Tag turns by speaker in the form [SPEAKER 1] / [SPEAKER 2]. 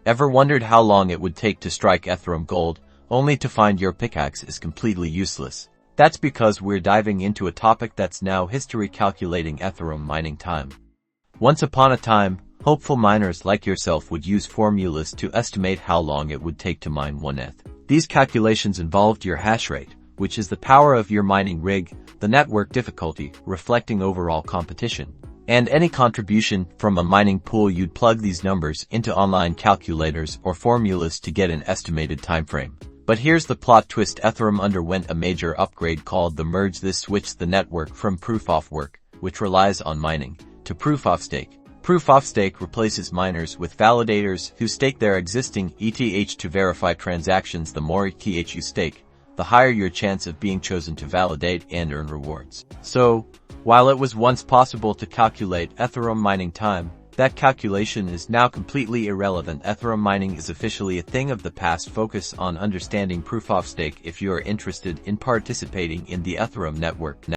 [SPEAKER 1] Ever wondered how long it would take to strike Ethereum gold, only to find your pickaxe is completely useless? That's because we're diving into a topic that's now history: calculating Ethereum mining time. Once upon a time, hopeful miners like yourself would use formulas to estimate how long it would take to mine 1 ETH. These calculations involved your hash rate, which is the power of your mining rig, the network difficulty, reflecting overall competition, and any contribution from a mining pool. You'd plug these numbers into online calculators or formulas to get an estimated timeframe. But here's the plot twist: Ethereum underwent a major upgrade called the merge. This switched the network from proof of work, which relies on mining, to proof of stake. Proof of stake replaces miners with validators who stake their existing ETH to verify transactions. The more ETH you stake, the higher your chance of being chosen to validate and earn rewards. So, while it was once possible to calculate Ethereum mining time, that calculation is now completely irrelevant. Ethereum mining is officially a thing of the past. Focus on understanding proof of stake if you are interested in participating in the Ethereum network.